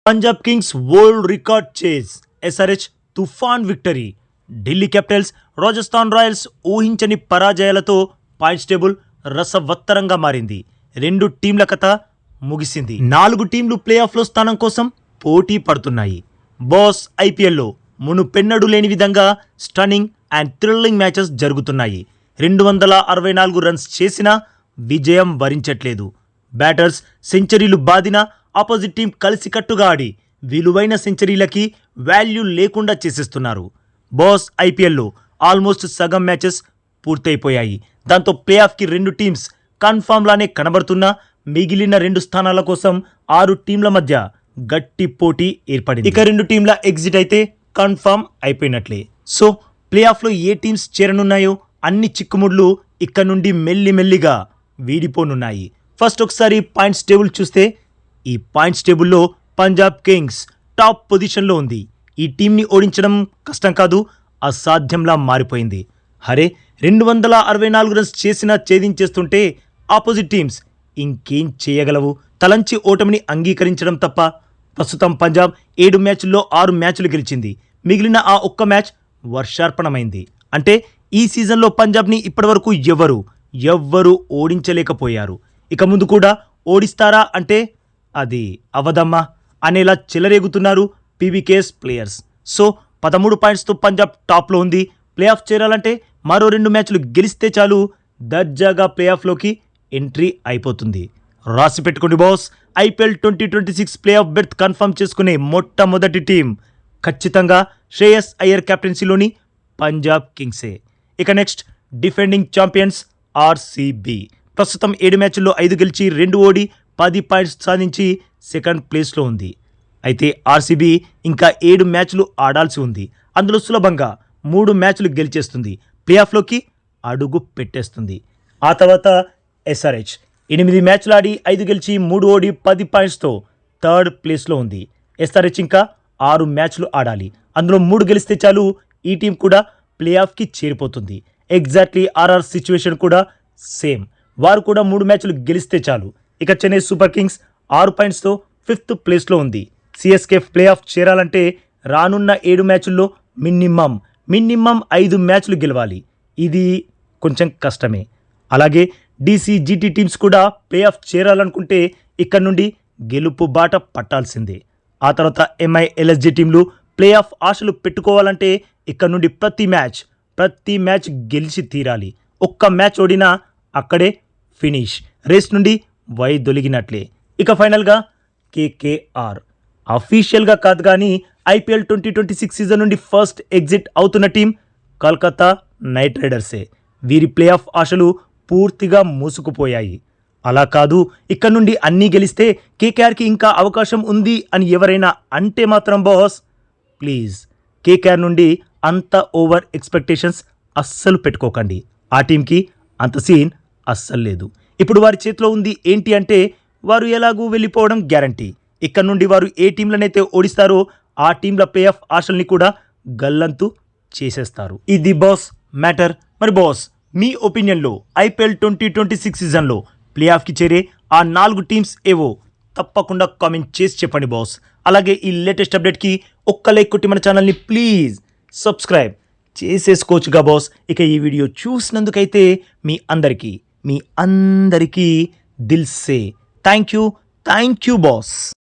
Punjab Kings world record chase, SRH తుఫాన్ victory, Delhi Capitals Rajasthan Royals ఊహించని పరాజయాలతో పాయింట్స్ టేబుల్ రసవత్తరంగా మారింది. 2 టీంల కథ ముగిసింది. 4 టీంలు ప్లే ఆఫ్లో స్థానం కోసం పోటీ పడుతున్నాయి. బాస్ ఐపీఎల్లో మునుపెన్నడూ లేని విధంగా స్టన్నింగ్ అండ్ థ్రిల్లింగ్ మ్యాచెస్ జరుగుతున్నాయి. 264 రన్స్ చేసినా విజయం వరించట్లేదు. బ్యాటర్స్ సెంచరీలు బాదిన ఆపోజిట్ టీం కలిసికట్టుగా ఆడి విలువైన సెంచరీలకి వాల్యూ లేకుండా చేసేస్తున్నారు. బాస్ ఐపీఎల్లో ఆల్మోస్ట్ సగం మ్యాచెస్ పూర్తయిపోయాయి. దాంతో ప్లే ఆఫ్కి 2 టీమ్స్ కన్ఫామ్ లానే కనబడుతున్నా మిగిలిన 2 స్థానాల కోసం 6 టీంల మధ్య గట్టి పోటీ ఏర్పడింది. ఇక 2 టీంల ఎగ్జిట్ అయితే కన్ఫామ్ అయిపోయినట్లే. సో ప్లే ఆఫ్లో ఏ టీమ్స్ చేరనున్నాయో అన్ని చిక్కుముడ్లు ఇక్కడ నుండి మెల్లిమెల్లిగా వీడిపోనున్నాయి. ఫస్ట్ ఒకసారి పాయింట్స్ టేబుల్ చూస్తే ఈ పాయింట్స్ టేబుల్లో పంజాబ్ కింగ్స్ టాప్ పొజిషన్లో ఉంది. ఈ టీంని ఓడించడం కష్టం కాదు, అసాధ్యంలా మారిపోయింది. హరే 264 రన్స్ చేసినా ఛేదించేస్తుంటే ఆపోజిట్ టీమ్స్ ఇంకేం చేయగలవు? తలంచి ఓటమిని అంగీకరించడం తప్ప. ప్రస్తుతం పంజాబ్ 7 మ్యాచ్ల్లో 6 మ్యాచ్లు గెలిచింది. మిగిలిన ఆ ఒక్క మ్యాచ్ వర్షార్పణమైంది. అంటే ఈ సీజన్లో పంజాబ్ని ఇప్పటివరకు ఎవ్వరూ ఓడించలేకపోయారు. ఇక ముందు కూడా ఓడిస్తారా అంటే అది అవదమ్మా అనేలా చెలరేగుతున్నారు పీవీకేఎస్ ప్లేయర్స్. సో 13 పాయింట్స్తో పంజాబ్ టాప్లో ఉంది. ప్లే ఆఫ్ చేరాలంటే మరో 2 మ్యాచ్లు గెలిస్తే చాలు దర్జాగా ప్లే ఆఫ్లోకి ఎంట్రీ అయిపోతుంది. రాసి పెట్టుకోండి boss, IPL 2026 play of berth confirm చేసుకునే మొట్టమొదటి టీం ఖచ్చితంగా శ్రేయస్ అయ్యర్ కెప్టెన్సీలోని పంజాబ్ కింగ్సే. ఇక నెక్స్ట్ డిఫెండింగ్ ఛాంపియన్స్ ఆర్సీబీ. ప్రస్తుతం 7 మ్యాచ్ల్లో 5 గెలిచి 2 ఓడి 10 పాయింట్స్ సాధించి సెకండ్ ప్లేస్లో ఉంది. అయితే ఆర్సీబీ ఇంకా 7 మ్యాచ్లు ఆడాల్సి ఉంది. అందులో సులభంగా 3 మ్యాచ్లు గెలిచేస్తుంది, ప్లే ఆఫ్లోకి అడుగు పెట్టేస్తుంది. ఆ తర్వాత ఎస్ఆర్హెచ్ 8 మ్యాచ్లు ఆడి 5 గెలిచి 3 ఓడి 10 పాయింట్స్తో థర్డ్ ప్లేస్లో ఉంది. ఎస్ఆర్హెచ్ ఇంకా 6 మ్యాచ్లు ఆడాలి, అందులో 3 గెలిస్తే చాలు ఈ టీం కూడా ప్లే ఆఫ్కి చేరిపోతుంది. ఎగ్జాక్ట్లీ ఆర్ఆర్ సిచ్యువేషన్ కూడా సేమ్, వారు కూడా 3 మ్యాచ్లు గెలిస్తే చాలు. ఇక చెన్నై సూపర్ కింగ్స్ 6 పాయింట్స్తో 5th ప్లేస్లో ఉంది. సిఎస్కే ప్లే ఆఫ్ చేరాలంటే రానున్న 7 మ్యాచ్ల్లో మినిమం 5 మ్యాచ్లు గెలవాలి. ఇది కొంచెం కష్టమే. అలాగే డీసీజీటీ టీమ్స్ కూడా ప్లే ఆఫ్ చేరాలనుకుంటే ఇక్కడ నుండి గెలుపు బాట పట్టాల్సిందే. ఆ తర్వాత ఎంఐ ఎల్ఎస్జీ టీంలు ప్లే ఆఫ్ ఆశలు పెట్టుకోవాలంటే ఇక్కడ నుండి ప్రతి మ్యాచ్ గెలిచి తీరాలి. ఒక్క మ్యాచ్ ఓడినా అక్కడే ఫినిష్, రేస్ నుండి వైదొలిగినట్లే. ఇక ఫైనల్గా కేకేఆర్ అఫీషియల్గా కాదు కానీ ఐపీఎల్ 2026 సీజన్ నుండి ఫస్ట్ ఎగ్జిట్ అవుతున్న టీం కోల్కతా నైట్ రైడర్సే. వీరి ప్లే ఆఫ్ ఆశలు పూర్తిగా మూసుకుపోయాయి. అలా కాదు, ఇక్కడ నుండి అన్నీ గెలిస్తే కేకేఆర్కి ఇంకా అవకాశం ఉంది అని ఎవరైనా అంటే మాత్రం బాస్ ప్లీజ్ కేకేఆర్ నుండి అంత ఓవర్ ఎక్స్పెక్టేషన్స్ అస్సలు పెట్టుకోకండి. ఆ టీంకి అంత సీన్ అస్సలు లేదు. ఇప్పుడు వారి చేతిలో ఉంది ఏంటి అంటే వారు ఎలాగూ వెళ్ళిపోవడం గ్యారంటీ. ఇక్కడ నుండి వారు ఏ టీంలనైతే ఓడిస్తారో ఆ టీంల ప్లే ఆఫ్ ఆశల్ని కూడా గల్లంతు చేసేస్తారు. ఇది బాస్ మ్యాటర్. మరి బాస్ మీ ఒపీనియన్లో ఐపీఎల్ 2026 సీజన్లో ప్లే ఆఫ్కి చేరే ఆ 4 టీమ్స్ ఏవో తప్పకుండా కామెంట్ చేసి చెప్పండి బాస్. అలాగే ఈ లేటెస్ట్ అప్డేట్కి ఒక్క లైక్ కొట్టి మన ఛానల్ని ప్లీజ్ సబ్స్క్రైబ్ చేసేసుకోవచ్చుగా బాస్. ఇక ఈ వీడియో చూసినందుకైతే మీ అందరికీ దిల్ సే థ్యాంక్ యూ బాస్.